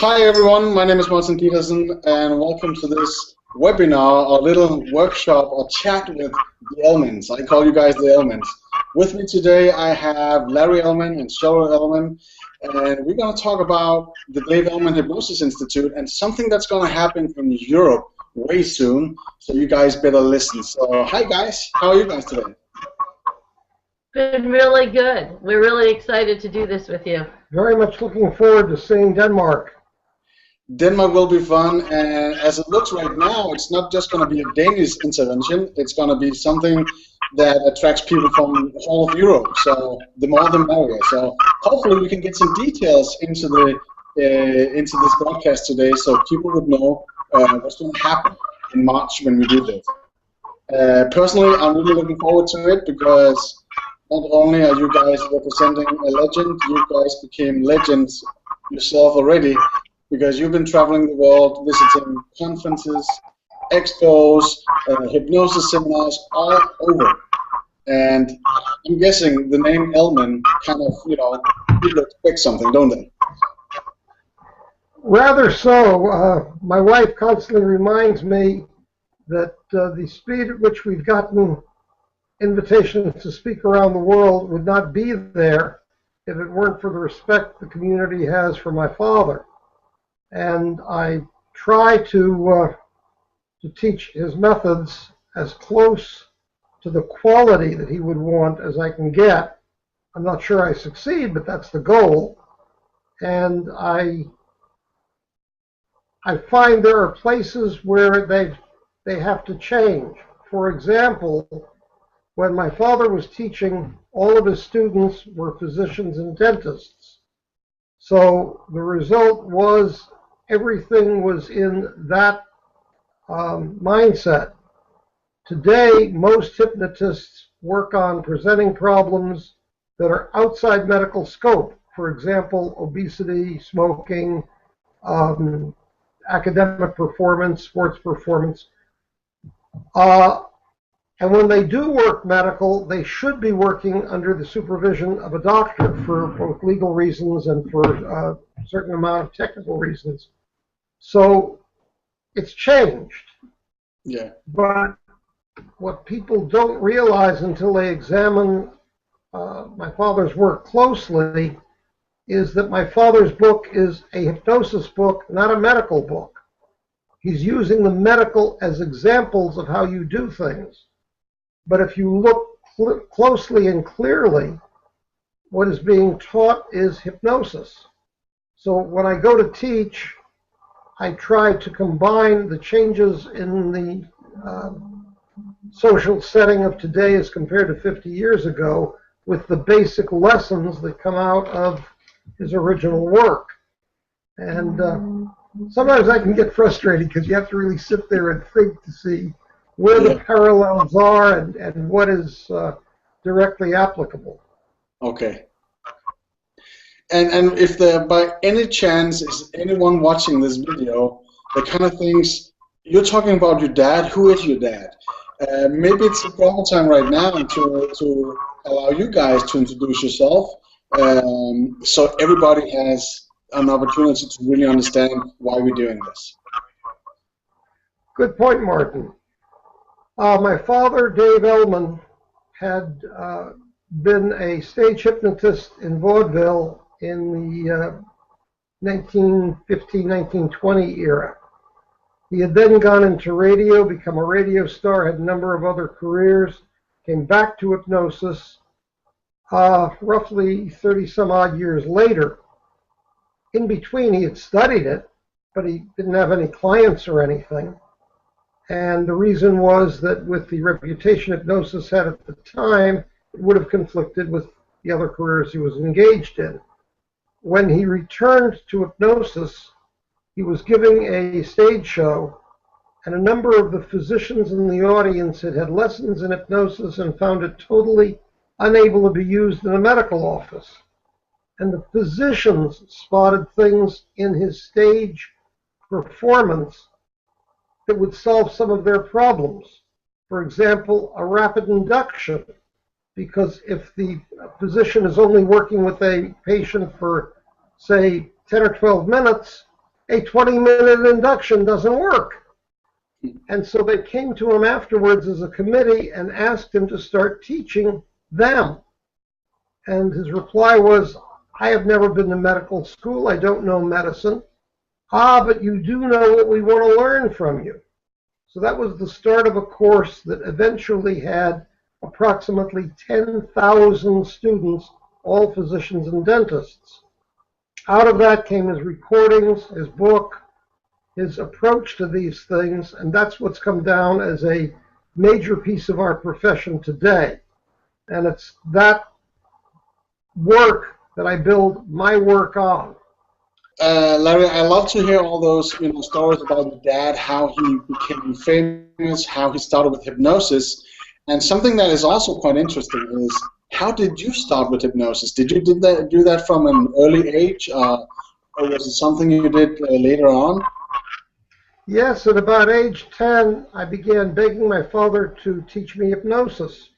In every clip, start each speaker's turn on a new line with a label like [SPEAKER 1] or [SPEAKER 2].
[SPEAKER 1] Hi everyone, my name is Martin Castor and welcome to this webinar, or little workshop or chat with the Elmans. I call you guys the Elmans. With me today I have Larry Elman and Cheryl Elman, and we're going to talk about the Dave Elman Hypnosis Institute and something that's going to happen in Europe way soon, so you guys better listen. So hi guys, how are you guys today?
[SPEAKER 2] Been really good. We're really excited to do this with you.
[SPEAKER 3] Very much looking forward to seeing Denmark.
[SPEAKER 1] Denmark will be fun, and as it looks right now, it's not just going to be a Danish intervention, it's going to be something that attracts people from the whole of Europe, so the more the merrier. So hopefully we can get some details into this broadcast today so people would know what's going to happen in March when we do this. Personally, I'm really looking forward to it because not only are you guys representing a legend, you guys became legends yourself already, because you've been traveling the world, visiting conferences, expos, hypnosis seminars all over. And I'm guessing the name Elman kind of, people expect something, don't they?
[SPEAKER 3] Rather so. My wife constantly reminds me that the speed at which we've gotten invitations to speak around the world would not be there if it weren't for the respect the community has for my father. And I try to teach his methods as close to the quality that he would want as I can get. I'm not sure I succeed, but that's the goal. And I find there are places where they have to change. For example, when my father was teaching, all of his students were physicians and dentists. So the result was everything was in that mindset. Today, most hypnotists work on presenting problems that are outside medical scope. For example, obesity, smoking, academic performance, sports performance. And when they do work medical, they should be working under the supervision of a doctor for both legal reasons and for a certain amount of technical reasons. So it's changed.
[SPEAKER 1] Yeah.
[SPEAKER 3] But what people don't realize until they examine my father's work closely is that my father's book is a hypnosis book, not a medical book. He's using the medical as examples of how you do things. But if you look closely and clearly, what is being taught is hypnosis. So when I go to teach, I try to combine the changes in the social setting of today as compared to 50 years ago with the basic lessons that come out of his original work. And sometimes I can get frustrated because you have to really sit there and think to see where the parallels are and what is directly applicable.
[SPEAKER 1] Okay. And if there by any chance is anyone watching this video that kind of thinks, you're talking about your dad, who is your dad? Maybe it's the proper time right now to allow you guys to introduce yourself, so everybody has an opportunity to really understand why we're doing this.
[SPEAKER 3] Good point, Martin. My father, Dave Elman, had been a stage hypnotist in vaudeville in the 1915-1920 era. He had then gone into radio, become a radio star, had a number of other careers, came back to hypnosis roughly 30-some-odd years later. In between, he had studied it, but he didn't have any clients or anything. And the reason was that with the reputation hypnosis had at the time, it would have conflicted with the other careers he was engaged in. When he returned to hypnosis, he was giving a stage show, and a number of the physicians in the audience had had lessons in hypnosis and found it totally unable to be used in a medical office. And the physicians spotted things in his stage performance that would solve some of their problems. For example, a rapid induction, because if the physician is only working with a patient for, say, 10 or 12 minutes, a 20-minute induction doesn't work. And so they came to him afterwards as a committee and asked him to start teaching them. And his reply was, I have never been to medical school. I don't know medicine. Ah, but you do know what we want to learn from you. So that was the start of a course that eventually had approximately 10,000 students, all physicians and dentists. Out of that came his recordings, his book, his approach to these things, and that's what's come down as a major piece of our profession today. And it's that work that I build my work on.
[SPEAKER 1] Larry, I love to hear all those stories about your dad, how he became famous, how he started with hypnosis, and something that is also quite interesting is how did you start with hypnosis? Did you do that from an early age, or was it something you did later on?
[SPEAKER 3] Yes, at about age 10, I began begging my father to teach me hypnosis,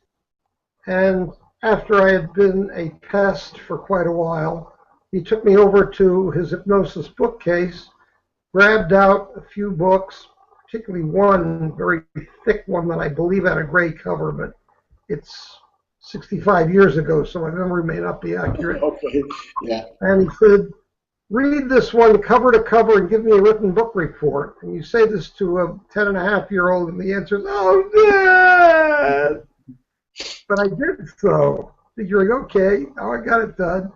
[SPEAKER 3] and after I had been a pest for quite a while, he took me over to his hypnosis bookcase, grabbed out a few books, particularly one very thick one that I believe had a gray cover, but it's 65 years ago, so my memory may not be accurate.
[SPEAKER 1] Okay, yeah.
[SPEAKER 3] And he said, read this one cover to cover and give me a written book report. And you say this to a 10-and-a-half-year-old, and the answer is, oh, Dad! But I did so, figuring, okay, now I got it done.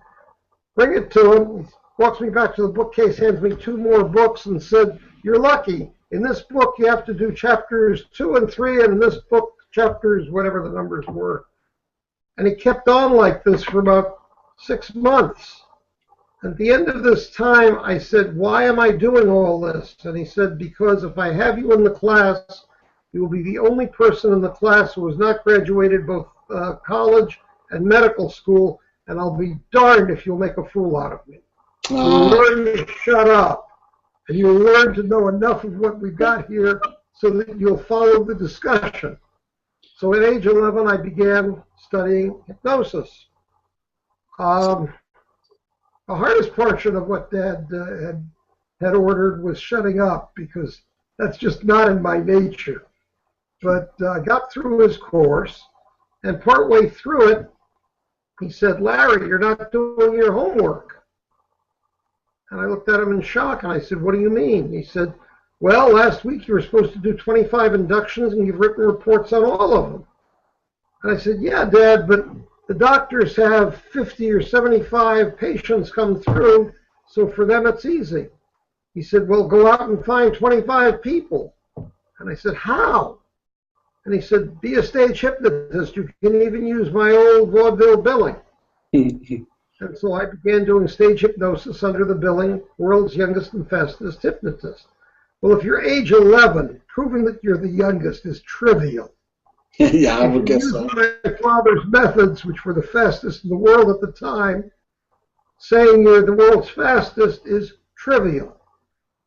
[SPEAKER 3] Bring it to him. He walks me back to the bookcase, hands me 2 more books, and said, you're lucky. In this book, you have to do chapters 2 and 3, and in this book, chapters, whatever the numbers were. And he kept on like this for about 6 months. At the end of this time, I said, why am I doing all this? And he said, because if I have you in the class, you will be the only person in the class who has not graduated both college and medical school, and I'll be darned if you'll make a fool out of me. You'll learn to shut up, and you'll learn to know enough of what we've got here so that you'll follow the discussion. So at age 11, I began studying hypnosis. The hardest portion of what Dad had ordered was shutting up, because that's just not in my nature. But I got through his course, and partway through it, he said, Larry, you're not doing your homework. And I looked at him in shock, and I said, what do you mean? He said, well, last week you were supposed to do 25 inductions, and you've written reports on all of them. And I said, yeah, Dad, but the doctors have 50 or 75 patients come through, so for them it's easy. He said, well, go out and find 25 people. And I said, how? And he said, be a stage hypnotist. You can even use my old vaudeville billing. And so I began doing stage hypnosis under the billing, world's youngest and fastest hypnotist. Well, if you're age 11, proving that you're the youngest is trivial.
[SPEAKER 1] Yeah, I would guess so.
[SPEAKER 3] My father's methods, which were the fastest in the world at the time, saying you're the world's fastest is trivial.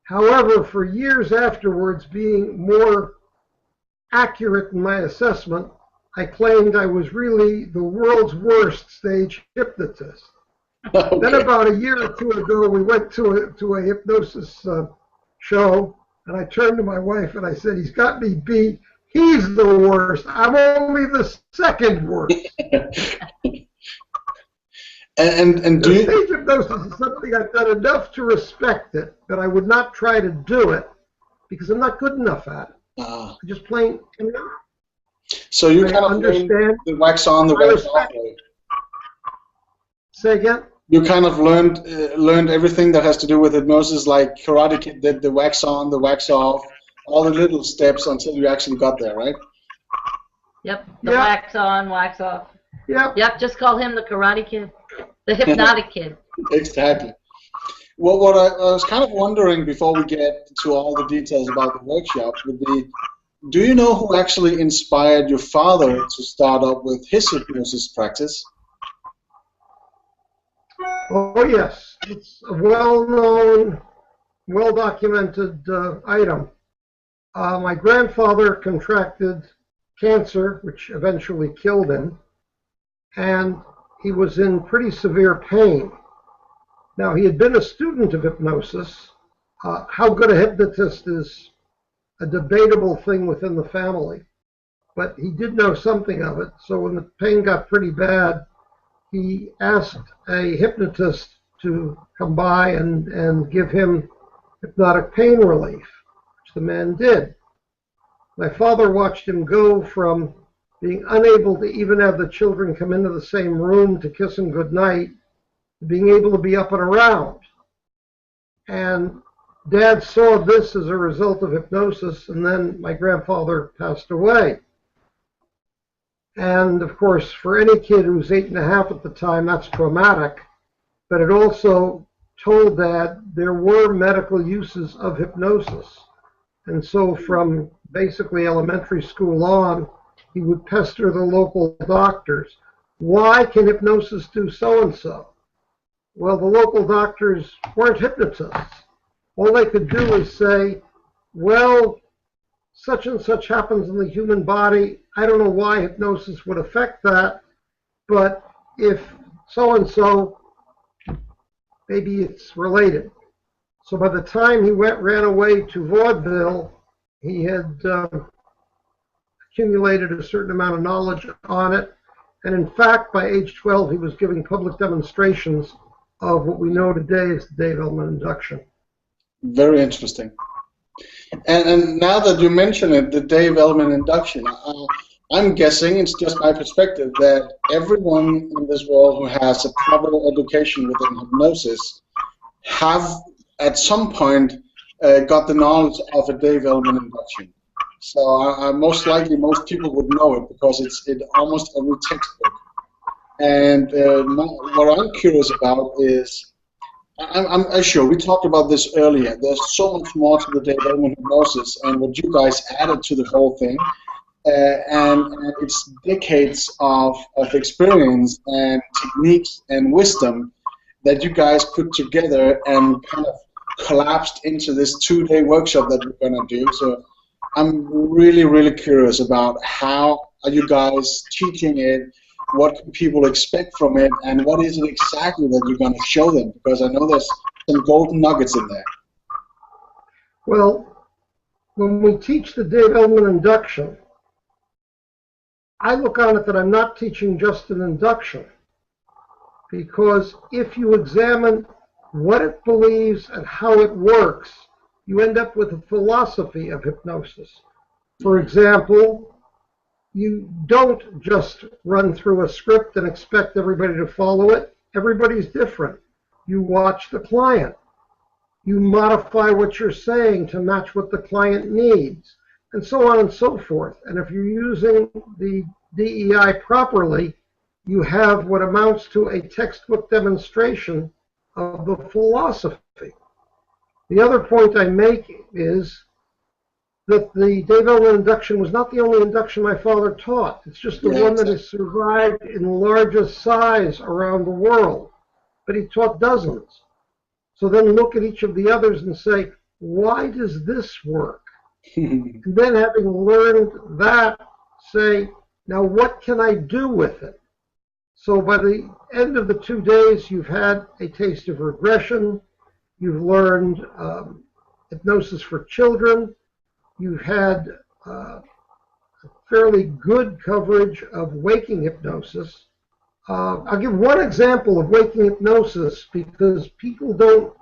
[SPEAKER 3] However, for years afterwards, being more accurate in my assessment, I claimed I was really the world's worst stage hypnotist. Okay. Then about a year or two ago, we went to a hypnosis show, and I turned to my wife and I said, he's got me beat. He's the worst. I'm only the second worst.
[SPEAKER 1] and do you...
[SPEAKER 3] Stage hypnosis is something I've done enough to respect it, but I would not try to do it because I'm not good enough at it. I just plain cannot.
[SPEAKER 1] So you kind of understand the wax on, the wax off way.
[SPEAKER 3] Say again?
[SPEAKER 1] You kind of learned everything that has to do with hypnosis, like Karate Kid did, the wax on, the wax off, all the little steps until you actually got there, right?
[SPEAKER 2] Yep, the wax on, wax off.
[SPEAKER 3] Yep,
[SPEAKER 2] just call him the Karate Kid, the Hypnotic Kid.
[SPEAKER 1] Exactly. Well, what I was kind of wondering before we get to all the details about the workshop would be, do you know who actually inspired your father to start up with his hypnosis practice?
[SPEAKER 3] Oh, yes. It's a well-known, well-documented item. My grandfather contracted cancer, which eventually killed him, and he was in pretty severe pain. Now, he had been a student of hypnosis, How good a hypnotist is a debatable thing within the family, but he did know something of it. So when the pain got pretty bad, he asked a hypnotist to come by and give him hypnotic pain relief, which the man did. My father watched him go from being unable to even have the children come into the same room to kiss him goodnight to being able to be up and around. And Dad saw this as a result of hypnosis, and then my grandfather passed away. And of course, for any kid who was 8.5 at the time, that's traumatic. But it also told Dad there were medical uses of hypnosis. And so from basically elementary school on, he would pester the local doctors. Why can hypnosis do so-and-so? Well, the local doctors weren't hypnotists. All they could do is say, well, such and such happens in the human body. I don't know why hypnosis would affect that, but if so-and-so, maybe it's related. So by the time he ran away to vaudeville, he had accumulated a certain amount of knowledge on it. And in fact, by age 12, he was giving public demonstrations of what we know today as the Dave Elman induction.
[SPEAKER 1] Very interesting. And now that you mention it, the Dave Elman induction, I'm guessing, it's just my perspective, that everyone in this world who has a proper education within hypnosis have at some point got the knowledge of a Dave Elman induction. So most likely most people would know it because it's in almost every textbook. And what I'm curious about is, I'm sure we talked about this earlier, there's so much more to the Dave Elman hypnosis and what you guys added to the whole thing. And it's decades of experience and techniques and wisdom that you guys put together and kind of collapsed into this 2-day workshop that we're going to do. So I'm really, really curious about how are you guys teaching it, what can people expect from it, and what is it exactly that you're going to show them, because I know there's some golden nuggets in there.
[SPEAKER 3] Well, when we teach the Dave Elman induction, I look on it that I'm not teaching just an induction, because if you examine what it believes and how it works, you end up with a philosophy of hypnosis. For example, you don't just run through a script and expect everybody to follow it. Everybody's different. You watch the client. You modify what you're saying to match what the client needs, and so on and so forth. And if you're using the DEI properly, you have what amounts to a textbook demonstration of the philosophy. The other point I make is that the Dave Elman induction was not the only induction my father taught. It's just the one that has survived in the largest size around the world. But he taught dozens. So then look at each of the others and say, why does this work? And then having learned that, say, now what can I do with it? So by the end of the 2 days, you've had a taste of regression. You've learned hypnosis for children. You've had fairly good coverage of waking hypnosis. I'll give one example of waking hypnosis because people don't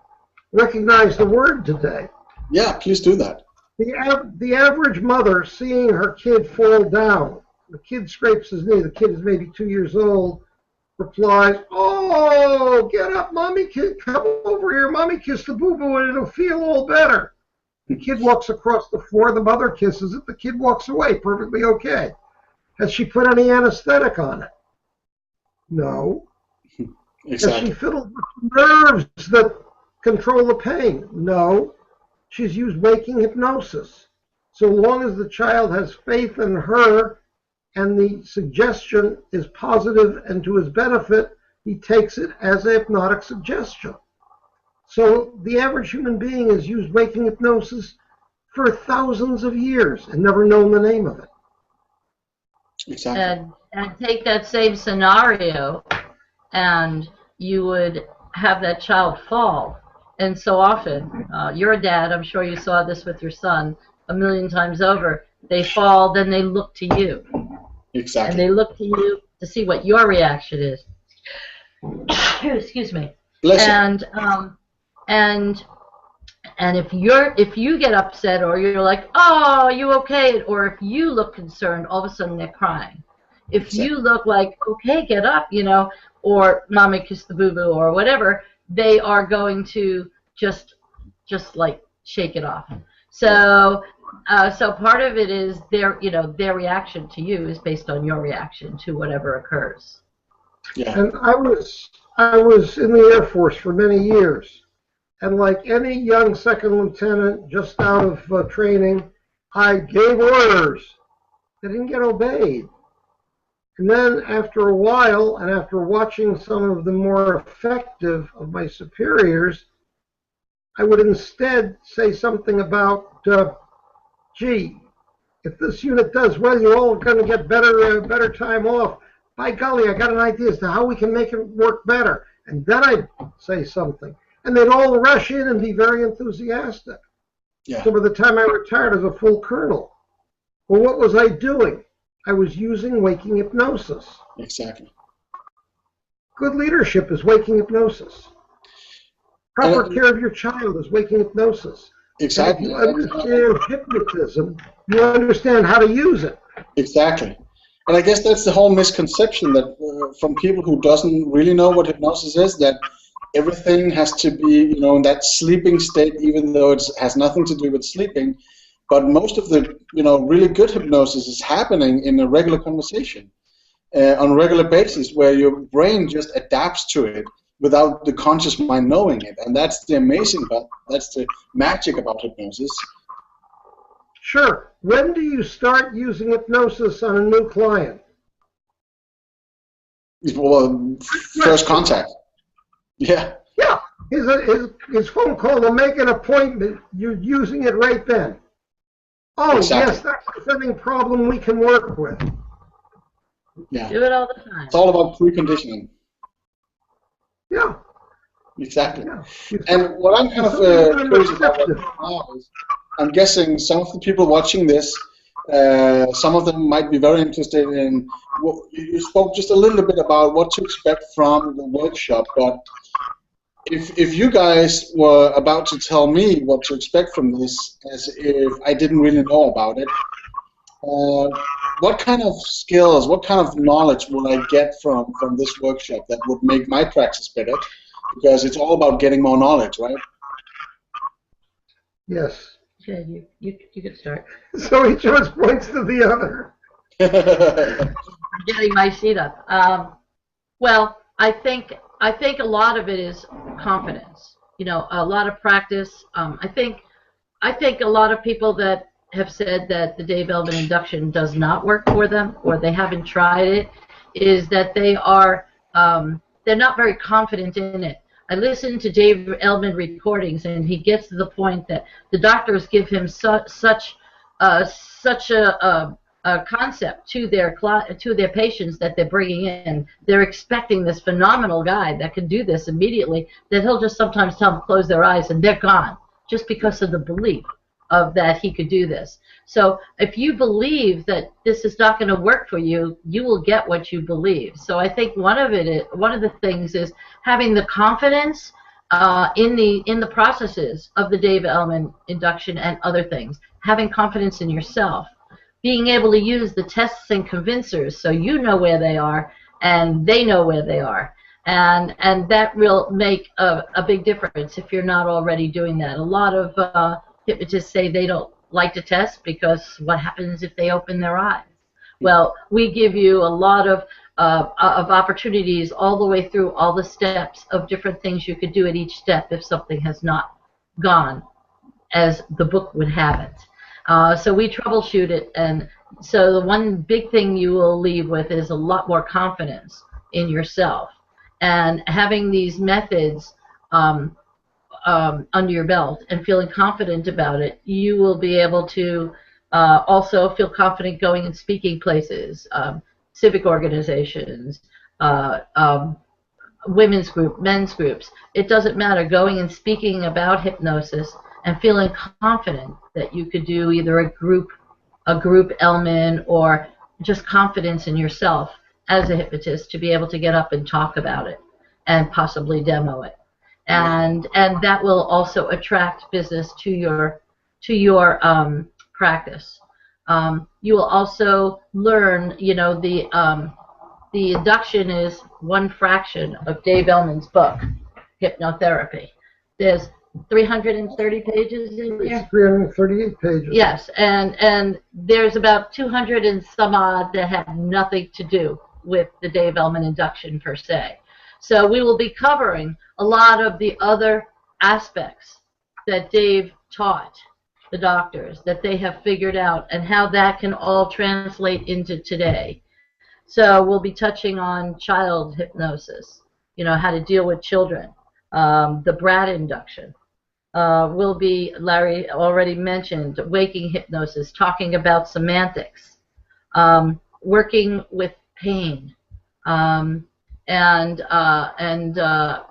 [SPEAKER 3] recognize the word today.
[SPEAKER 1] Yeah, please do that.
[SPEAKER 3] The average mother seeing her kid fall down, the kid scrapes his knee, the kid is maybe 2 years old, replies, "Oh, get up, mommy, come over here, mommy, kiss the boo-boo and it'll feel all better." The kid walks across the floor, the mother kisses it, the kid walks away, perfectly okay. Has she put any anesthetic on it? No. Exactly. Has she fiddled with nerves that control the pain? No. She's used waking hypnosis. So long as the child has faith in her and the suggestion is positive and to his benefit, he takes it as a hypnotic suggestion. So the average human being has used waking hypnosis for thousands of years and never known the name of it.
[SPEAKER 1] Exactly.
[SPEAKER 2] And take that same scenario, and you would have that child fall, and so often, you're a dad, I'm sure you saw this with your son a million times over, they fall, then they look to you.
[SPEAKER 1] Exactly.
[SPEAKER 2] And they look to you to see what your reaction is. Excuse me.
[SPEAKER 1] Bless you.
[SPEAKER 2] And if you get upset, or you're like, oh, are you okay? Or if you look concerned, all of a sudden they're crying. If
[SPEAKER 1] Exactly.
[SPEAKER 2] you look like, okay, get up, or mommy kiss the boo-boo or whatever, they are going to just like shake it off. So so part of it is their reaction to you is based on your reaction to whatever occurs.
[SPEAKER 1] Yeah.
[SPEAKER 3] And I was in the Air Force for many years, and like any young second lieutenant just out of training, I gave orders. They didn't get obeyed. And then after a while, and after watching some of the more effective of my superiors, I would instead say something about, gee, if this unit does well, you're all going to get better time off. By golly, I got an idea as to how we can make it work better. And then I'd say something. And they'd all rush in and be very enthusiastic.
[SPEAKER 1] Yeah.
[SPEAKER 3] So by the time I retired as a full colonel, well, what was I doing? I was using waking hypnosis.
[SPEAKER 1] Exactly.
[SPEAKER 3] Good leadership is waking hypnosis. Proper care of your child is waking hypnosis.
[SPEAKER 1] Exactly.
[SPEAKER 3] If you understand hypnotism, you understand how to use it.
[SPEAKER 1] Exactly. And I guess that's the whole misconception that from people who doesn't really know what hypnosis is, that everything has to be, in that sleeping state, even though it has nothing to do with sleeping. But most of the, really good hypnosis is happening in a regular conversation on a regular basis, where your brain just adapts to it without the conscious mind knowing it. And that's the amazing part. That's the magic about hypnosis.
[SPEAKER 3] Sure. When do you start using hypnosis on a new client?
[SPEAKER 1] Well, first contact. Yeah.
[SPEAKER 3] Yeah. His phone call will make an appointment. You're using it right then. Oh,
[SPEAKER 1] Exactly.
[SPEAKER 3] yes, that's the fitting problem we can work with.
[SPEAKER 1] Yeah.
[SPEAKER 2] Do it all the time.
[SPEAKER 1] It's all about preconditioning.
[SPEAKER 3] Yeah.
[SPEAKER 1] Exactly.
[SPEAKER 3] Yeah.
[SPEAKER 1] And what I'm kind of curious about right now is, I'm guessing some of the people watching this, some of them might be very interested in, you spoke just a little bit about what to expect from the workshop, but if you guys were about to tell me what to expect from this, as if I didn't really know about it, what kind of skills, what kind of knowledge will I get from this workshop that would make my practice better? Because it's all about getting more knowledge, right?
[SPEAKER 3] Yes.
[SPEAKER 2] Okay, you could start.
[SPEAKER 3] So each of us points to the other.
[SPEAKER 2] I'm getting my sheet up. Well, I think a lot of it is confidence. A lot of practice. I think a lot of people that have said that the Dave Elman induction does not work for them, or they haven't tried it, is that they are they're not very confident in it. I listened to Dave Elman recordings, and he gets to the point that the doctors give him such a concept to their patients that they're bringing in. They're expecting this phenomenal guy that can do this immediately, that he'll just sometimes tell them to close their eyes, and they're gone, just because of the belief of that he could do this. So if you believe that this is not going to work for you, you will get what you believe. So I think one of the things is having the confidence in the processes of the Dave Elman induction and other things. Having confidence in yourself, being able to use the tests and convincers so you know where they are and they know where they are. And that will make a big difference if you're not already doing that. A lot of hypnotists say they don't like to test because what happens if they open their eyes? Well, we give you a lot of opportunities all the way through all the steps of different things you could do at each step if something has not gone as the book would have it. So we troubleshoot it, and so the one big thing you will leave with is a lot more confidence in yourself. And having these methods under your belt and feeling confident about it, you will be able to also feel confident going and speaking places, civic organizations, women's group, men's groups. It doesn't matter. Going and speaking about hypnosis and feeling confident that you could do either a group Elman, or just confidence in yourself as a hypnotist to be able to get up and talk about it and possibly demo it. And that will also attract business to your practice. You will also learn, the induction is one fraction of Dave Elman's book, Hypnotherapy. There's 330 pages in there.
[SPEAKER 3] It's 338 pages.
[SPEAKER 2] Yes, and there's about 200 and some odd that have nothing to do with the Dave Elman induction per se. So we will be covering a lot of the other aspects that Dave taught the doctors, that they have figured out, and how that can all translate into today. So we'll be touching on child hypnosis, how to deal with children, the Brad induction. Will be, Larry already mentioned, waking hypnosis, talking about semantics, working with pain, and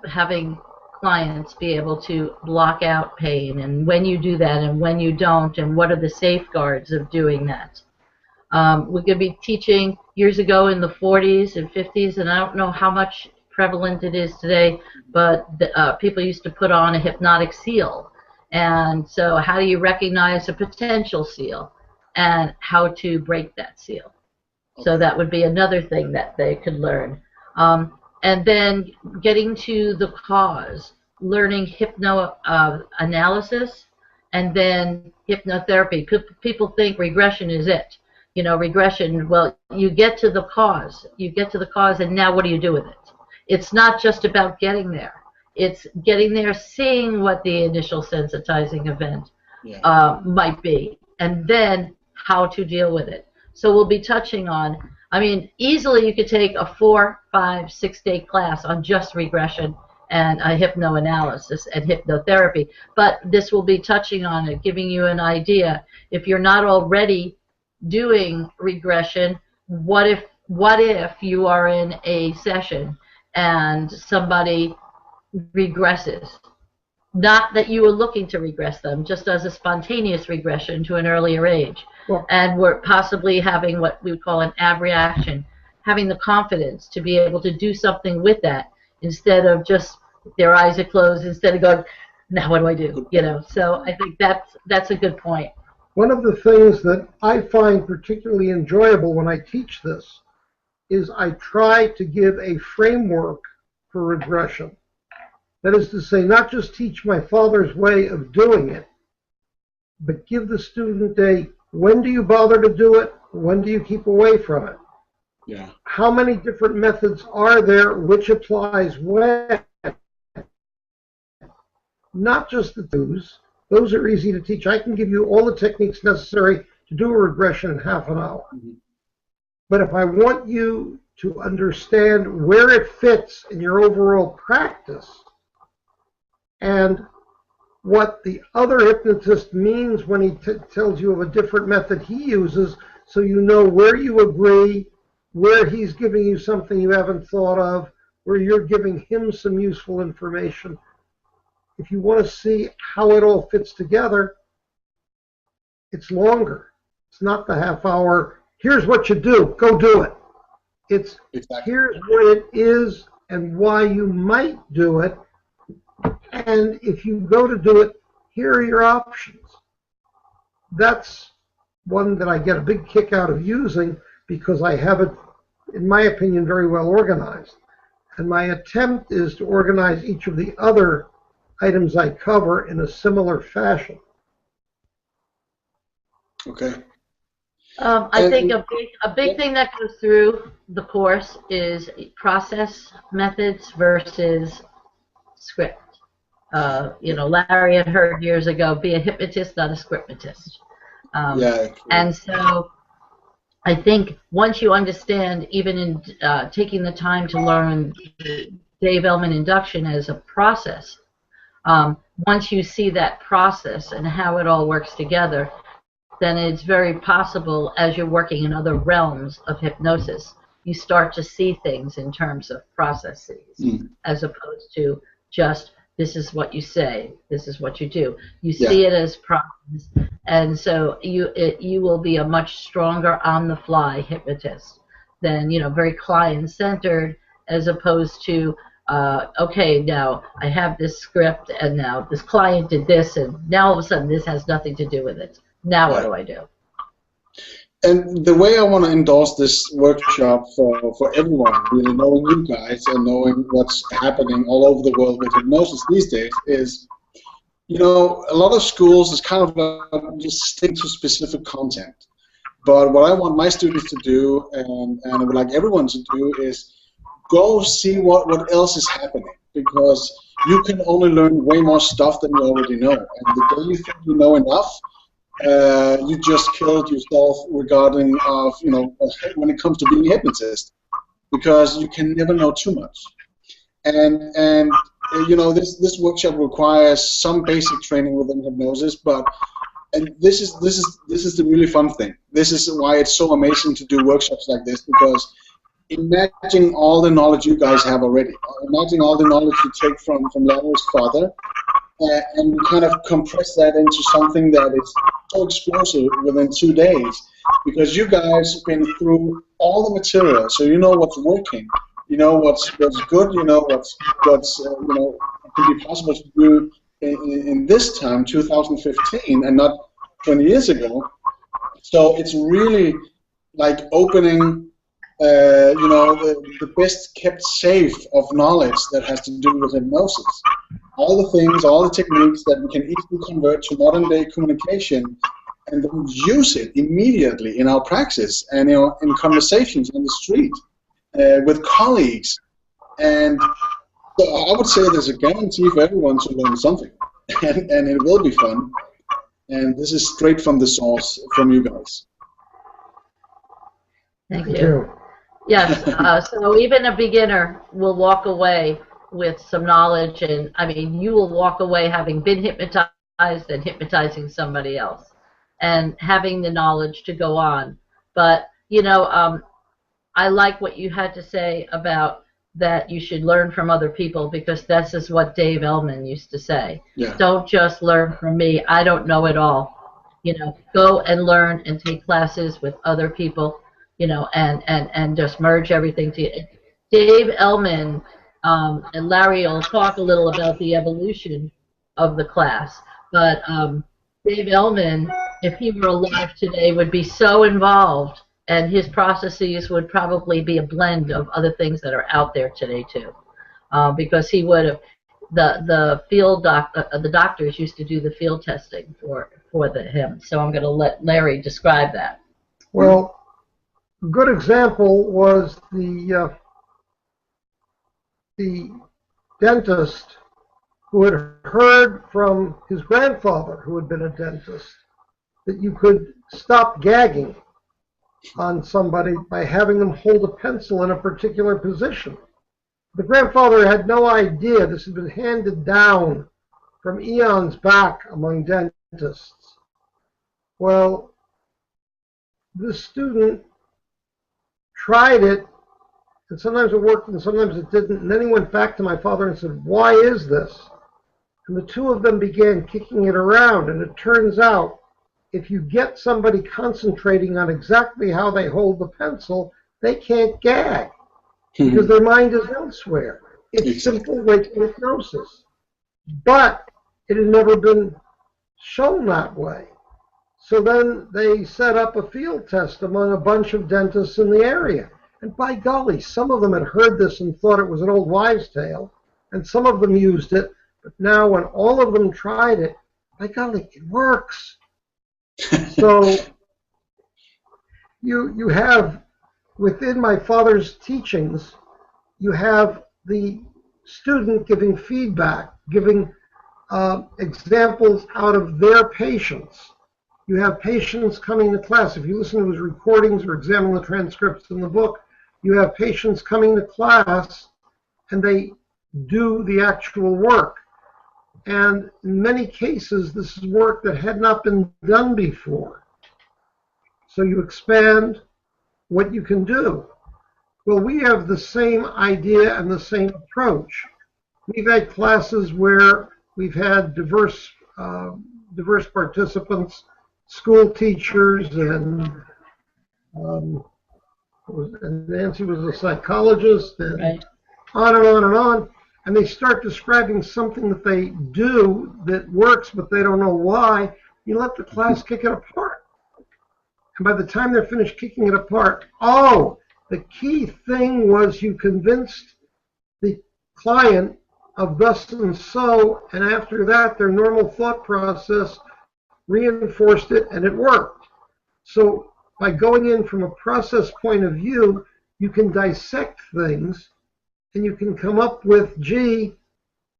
[SPEAKER 2] having clients be able to block out pain, and when you do that and when you don't, and what are the safeguards of doing that. We're going to be teaching years ago in the 40s and 50s, and I don't know how much prevalent it is today, but people used to put on a hypnotic seal. And so how do you recognize a potential seal and how to break that seal? So that would be another thing that they could learn. And then getting to the cause, learning hypnoanalysis, and then hypnotherapy. People think regression is it. Regression, well, you get to the cause. You get to the cause, and now what do you do with it? It's not just about getting there. It's getting there, seeing what the initial sensitizing event might be, and then how to deal with it. So we'll be touching on, easily you could take a 4, 5, 6-day class on just regression and a hypnoanalysis and hypnotherapy. But this will be touching on it, giving you an idea. If you're not already doing regression, what if you are in a session and somebody regresses? Not that you were looking to regress them, just as a spontaneous regression to an earlier age. Well, and we're possibly having what we would call an abreaction, having the confidence to be able to do something with that instead of just their eyes are closed, instead of going, now what do I do? So I think that's a good point.
[SPEAKER 3] One of the things that I find particularly enjoyable when I teach this is I try to give a framework for regression. That is to say, not just teach my father's way of doing it, but give the student a, when do you bother to do it? When do you keep away from it?
[SPEAKER 1] Yeah.
[SPEAKER 3] How many different methods are there? Which applies when? Not just the do's. Those are easy to teach. I can give you all the techniques necessary to do a regression in half an hour. Mm-hmm. But if I want you to understand where it fits in your overall practice and what the other hypnotist means when he tells you of a different method he uses, so you know where you agree, where he's giving you something you haven't thought of, where you're giving him some useful information. If you want to see how it all fits together, it's longer. It's not the half hour, here's what you do, go do it. It's here's what it is and why you might do it. And if you go to do it, here are your options. That's one that I get a big kick out of using because I have it, in my opinion, very well organized. And my attempt is to organize each of the other items I cover in a similar fashion.
[SPEAKER 1] Okay.
[SPEAKER 2] I think a big thing that goes through the course is process methods versus script. Larry had heard years ago, be a hypnotist, not a scriptmatist. And so I think once you understand, even in taking the time to learn Dave Elman induction as a process, once you see that process and how it all works together, then it's very possible, as you're working in other realms of hypnosis, you start to see things in terms of processes, as opposed to just this is what you say, this is what you do. You see it as process, and so you will be a much stronger on-the-fly hypnotist than, very client-centered, as opposed to okay, now I have this script, and now this client did this, and now all of a sudden this has nothing to do with it. Now what do I do?
[SPEAKER 1] And the way I want to endorse this workshop for everyone, really knowing you guys and knowing what's happening all over the world with hypnosis these days is, a lot of schools is kind of just stick to specific content. But what I want my students to do, and I would like everyone to do, is go see what else is happening, because you can only learn way more stuff than you already know. And the day you think you know enough, you just killed yourself regarding of when it comes to being a hypnotist, because you can never know too much. And this workshop requires some basic training within hypnosis, and this is the really fun thing. This is why it's so amazing to do workshops like this, because imagine all the knowledge you guys have already. Imagine all the knowledge you take from Larry's father, and kind of compress that into something that is so explosive within 2 days, because you guys have been through all the material, so you know what's working, you know what's good, you know what's can be possible to do in this time, 2015, and not 20 years ago. So it's really like opening the best kept safe of knowledge that has to do with hypnosis. All the things, all the techniques that we can easily convert to modern day communication, and then use it immediately in our practice and in conversations on the street with colleagues. And so I would say there's a guarantee for everyone to learn something, and it will be fun. And this is straight from the source from you guys.
[SPEAKER 2] Thank you. Yes, so even a beginner will walk away with some knowledge, and you will walk away having been hypnotized and hypnotizing somebody else, and having the knowledge to go on. But I like what you had to say about that you should learn from other people, because this is what Dave Elman used to say. Yeah. Don't just learn from me. I don't know it all. Go and learn and take classes with other people. And just merge everything together. Dave Elman and Larry will talk a little about the evolution of the class, but Dave Elman, if he were alive today, would be so involved, and his processes would probably be a blend of other things that are out there today too, because he would have the doctors used to do the field testing for him. So I'm going to let Larry describe that.
[SPEAKER 3] Well, a good example was the dentist who had heard from his grandfather, who had been a dentist, that you could stop gagging on somebody by having them hold a pencil in a particular position. The grandfather had no idea this had been handed down from eons back among dentists. Well, the student tried it, and sometimes it worked and sometimes it didn't, and then he went back to my father and said, "Why is this?" And the two of them began kicking it around, and it turns out if you get somebody concentrating on exactly how they hold the pencil, they can't gag because their mind is elsewhere. It's simple like hypnosis, but it had never been shown that way. So then they set up a field test among a bunch of dentists in the area. And by golly, some of them had heard this and thought it was an old wives' tale, and some of them used it. But now when all of them tried it, by golly, it works. So you have, within my father's teachings, you have the student giving feedback, giving examples out of their patients. You have patients coming to class. If you listen to his recordings or examine the transcripts in the book, you have patients coming to class and they do the actual work. And in many cases, this is work that had not been done before. So you expand what you can do. Well, we have the same idea and the same approach. We've had classes where we've had diverse participants, school teachers, um, and Nancy was a psychologist, and
[SPEAKER 2] Right.
[SPEAKER 3] on and on and on. And they start describing something that they do that works, but they don't know why. You let the class kick it apart. And by the time they're finished kicking it apart, oh, the key thing was you convinced the client of thus and so, and after that, their normal thought process reinforced it, and it worked. So by going in from a process point of view, you can dissect things, and you can come up with, gee,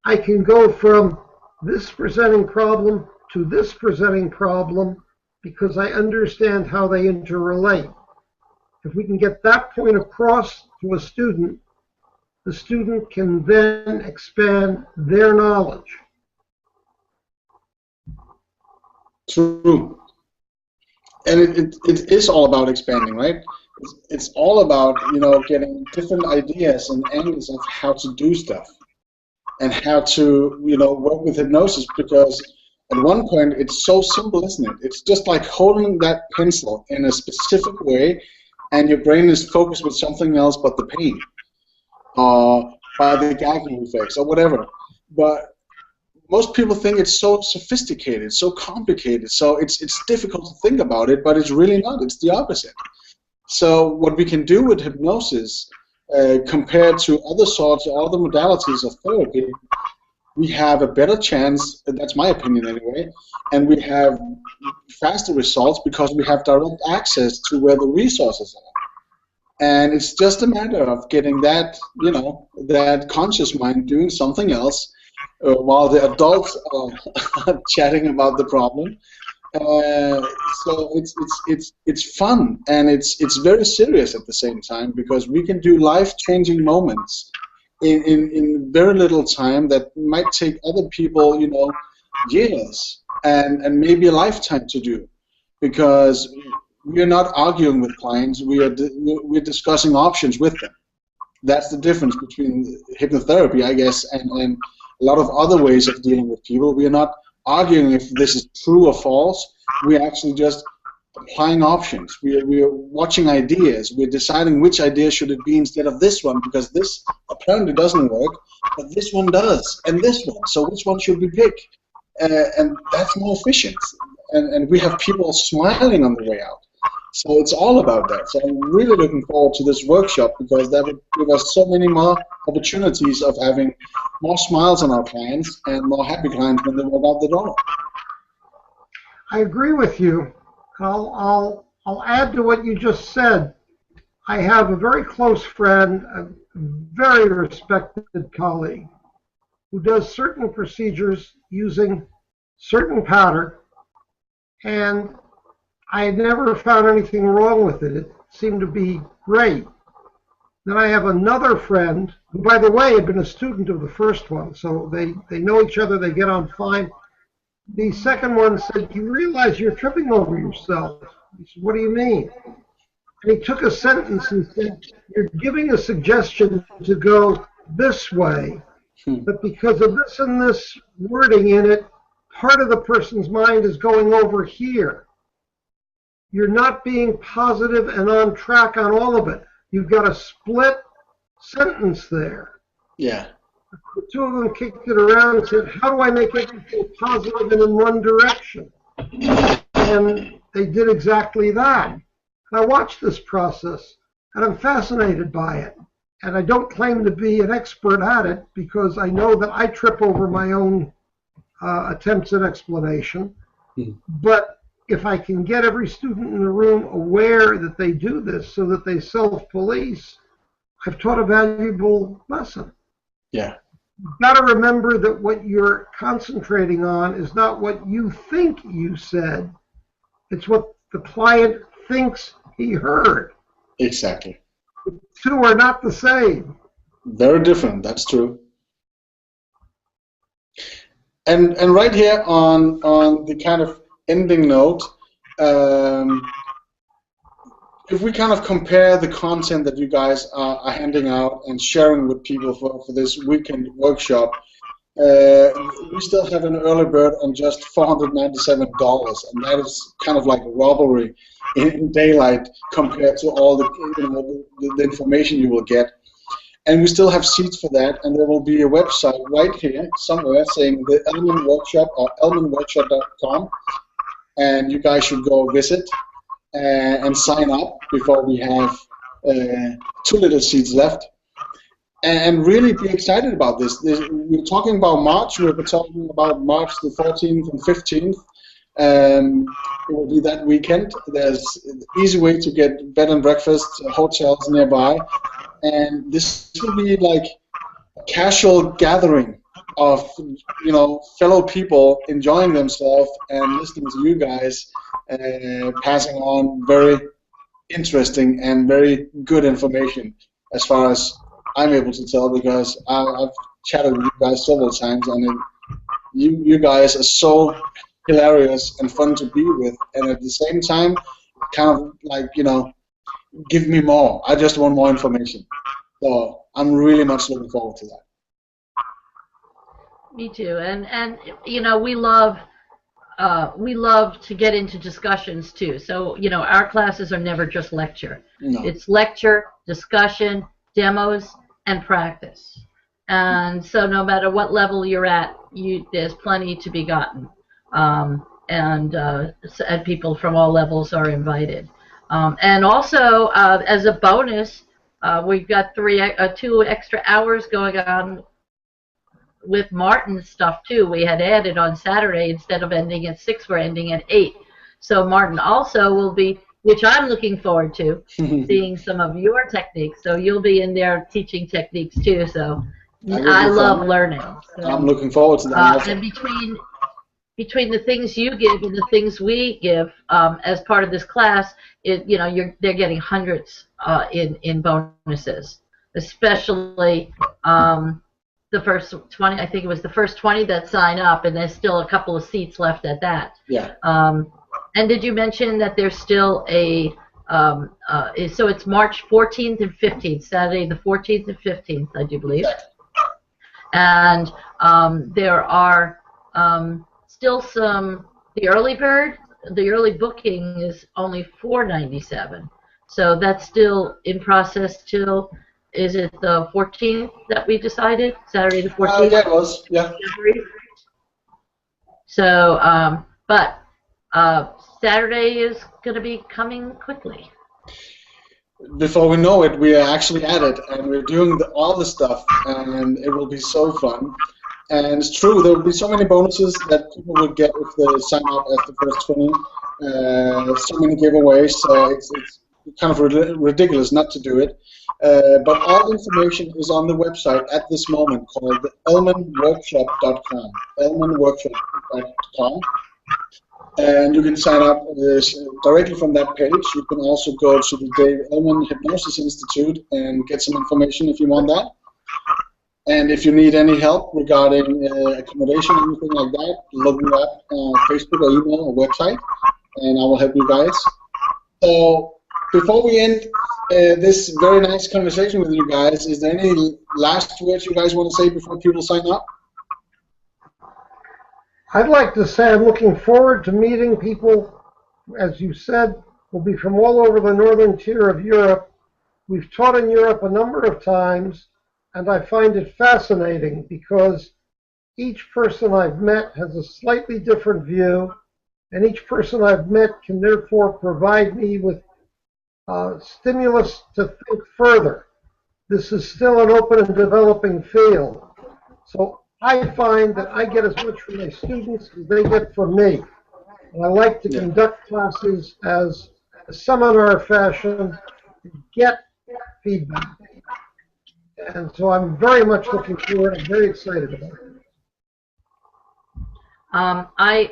[SPEAKER 3] I can go from this presenting problem to this presenting problem because I understand how they interrelate. If we can get that point across to a student, the student can then expand their knowledge.
[SPEAKER 1] True. And it is all about expanding, right? It's all about, getting different ideas and angles of how to do stuff and how to, work with hypnosis, because at one point it's so simple, isn't it? It's just like holding that pencil in a specific way and your brain is focused with something else but the pain or by the gagging reflex or whatever. But most people think it's so sophisticated, so complicated, so it's difficult to think about it, but it's really not. It's the opposite. So what we can do with hypnosis compared to other sorts or other modalities of therapy, we have a better chance, that's my opinion anyway, and we have faster results because we have direct access to where the resources are. And it's just a matter of getting that, that conscious mind doing something else while the adults are chatting about the problem. So it's fun, and it's very serious at the same time, because we can do life-changing moments in very little time that might take other people, years and maybe a lifetime to do, because we're not arguing with clients. We're discussing options with them. That's the difference between hypnotherapy, I guess, and a lot of other ways of dealing with people. We are not arguing if this is true or false. We're actually just applying options. We're watching ideas. We're deciding which idea should it be instead of this one, because this apparently doesn't work, but this one does, and this one. So which one should we pick? And that's more efficient. And we have people smiling on the way out. So it's all about that. So I'm really looking forward to this workshop, because that would give us so many more opportunities of having more smiles on our clients and more happy clients when they walk out the door.
[SPEAKER 3] I agree with you. I'll add to what you just said. I have a very close friend, a very respected colleague, who does certain procedures using certain powder, and I had never found anything wrong with it. It seemed to be great. Then I have another friend, who, by the way, had been a student of the first one, so they know each other, they get on fine. The second one said, "You realize you're tripping over yourself." He said, "What do you mean?" And he took a sentence and said, "You're giving a suggestion to go this way, but because of this and this wording in it, part of the person's mind is going over here. You're not being positive and on track on all of it. You've got a split sentence there."
[SPEAKER 1] Yeah.
[SPEAKER 3] The two of them kicked it around and said, "How do I make everything positive and in one direction?" And they did exactly that. And I watched this process, and I'm fascinated by it. And I don't claim to be an expert at it, because I know that I trip over my own attempts at explanation. But if I can get every student in the room aware that they do this so that they self-police, I've taught a valuable lesson.
[SPEAKER 1] Yeah.
[SPEAKER 3] You've got to remember that what you're concentrating on is not what you think you said. It's what the client thinks he heard.
[SPEAKER 1] Exactly.
[SPEAKER 3] The two are not the same.
[SPEAKER 1] Very different. That's true. And right here on the kind of ending note, if we kind of compare the content that you guys are handing out and sharing with people for this weekend workshop, we still have an early bird on just $497, and that is kind of like a robbery in daylight compared to all the, the information you will get. And we still have seats for that, and there will be a website right here somewhere saying the Elman Workshop or elmanworkshop.com, and you guys should go visit and sign up before we have too little seats left. And really be excited about this. We're talking about March. We're talking about March the 14th and 15th. It will be that weekend. There's an easy way to get bed and breakfast, hotels nearby. And this will be like a casual gathering of, fellow people enjoying themselves and listening to you guys passing on very interesting and very good information, as far as I'm able to tell, because I've chatted with you guys several times, and you guys are so hilarious and fun to be with, and at the same time, kind of like, give me more. I just want more information. So I'm really much looking forward to that.
[SPEAKER 2] Me too. And we love to get into discussions too. So, our classes are never just lecture.
[SPEAKER 1] No.
[SPEAKER 2] It's lecture, discussion, demos, and practice. And so no matter what level you're at, there's plenty to be gotten. And people from all levels are invited. And also, as a bonus, we've got 2 extra hours going on with Martin's stuff too. We had added on Saturday, instead of ending at 6, we're ending at 8. So Martin also will be, which I'm looking forward to, seeing some of your techniques. So you'll be in there teaching techniques too. So I love learning. So,
[SPEAKER 1] I'm looking forward to that.
[SPEAKER 2] And between the things you give and the things we give as part of this class, they're getting hundreds in bonuses, especially the first 20. I think it was the first 20 that sign up, and there's still a couple of seats left at that.
[SPEAKER 1] Yeah.
[SPEAKER 2] And did you mention that there's still so it's March 14th and 15th, Saturday the 14th and 15th, I do believe. And there are still the early booking is only $497. So that's still in process till, is it the 14th that we decided? Saturday the 14th?
[SPEAKER 1] Yeah, it was, yeah.
[SPEAKER 2] So, but Saturday is going to be coming quickly.
[SPEAKER 1] Before we know it, we are actually at it, and we're doing all the stuff, and it will be so fun. And it's true, there will be so many bonuses that people will get if they sign up as the first 20. So many giveaways, so it's kind of ridiculous not to do it. But all information is on the website at this moment, called Elmanworkshop.com. Elmanworkshop.com. And you can sign up directly from that page. You can also go to the Dave Elman Hypnosis Institute and get some information if you want that. And if you need any help regarding accommodation or anything like that, look me up on Facebook or email or website, and I will help you guys. So before we end this very nice conversation with you guys, is there any last words you guys want to say before people sign up?
[SPEAKER 3] I'd like to say I'm looking forward to meeting people, as you said, will be from all over the northern tier of Europe. We've taught in Europe a number of times, and I find it fascinating because each person I've met has a slightly different view, and each person I've met can therefore provide me with stimulus to think further. This is still an open and developing field. So I find that I get as much from my students as they get from me. And I like to conduct classes as a seminar fashion to get feedback. And so I'm very much looking forward. I'm very excited about it.
[SPEAKER 2] I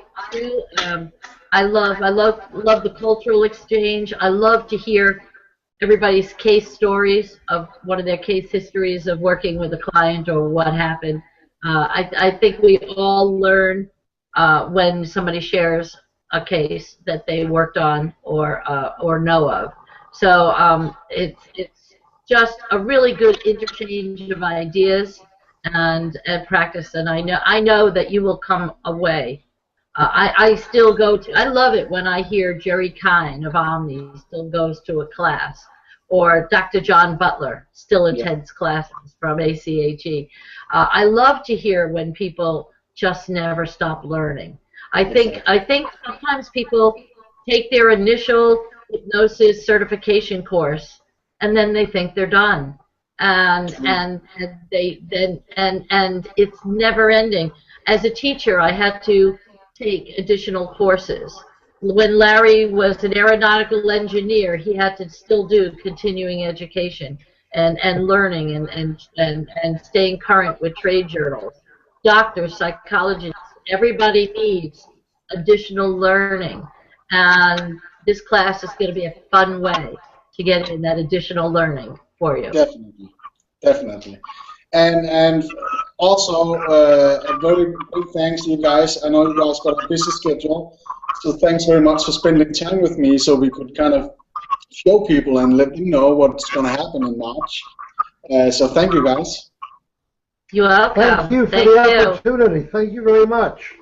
[SPEAKER 2] love the cultural exchange. I love to hear everybody's case stories of what are their case histories of working with a client or what happened. I think we all learn when somebody shares a case that they worked on or know of. So it's just a really good interchange of ideas and practice. And I know that you will come away. I still go to. I love it when I hear Jerry Kine of Omni still goes to a class, or Dr. John Butler still attends classes from ACHE. I love to hear when people just never stop learning. I think sometimes people take their initial hypnosis certification course and then they think they're done, and it's never ending. As a teacher, I had to take additional courses. When Larry was an aeronautical engineer, he had to still do continuing education and learning and staying current with trade journals. Doctors, psychologists, everybody needs additional learning, and this class is going to be a fun way to get in that additional learning for you.
[SPEAKER 1] Definitely, definitely. And also a very big thanks to you guys. I know you guys got a busy schedule, so thanks very much for spending time with me so we could kind of show people and let them know what's going to happen in March. So thank you guys.
[SPEAKER 2] You're welcome.
[SPEAKER 3] Thank you for the opportunity. Thank you very much.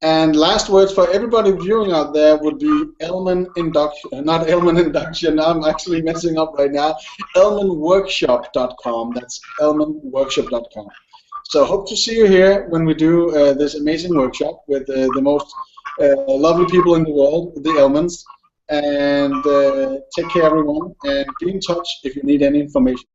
[SPEAKER 1] And last words for everybody viewing out there would be Elman Induction, not Elman Induction, I'm actually messing up right now, Elmanworkshop.com, that's Elmanworkshop.com. So hope to see you here when we do this amazing workshop with the most lovely people in the world, the Elmans, and take care everyone, and be in touch if you need any information.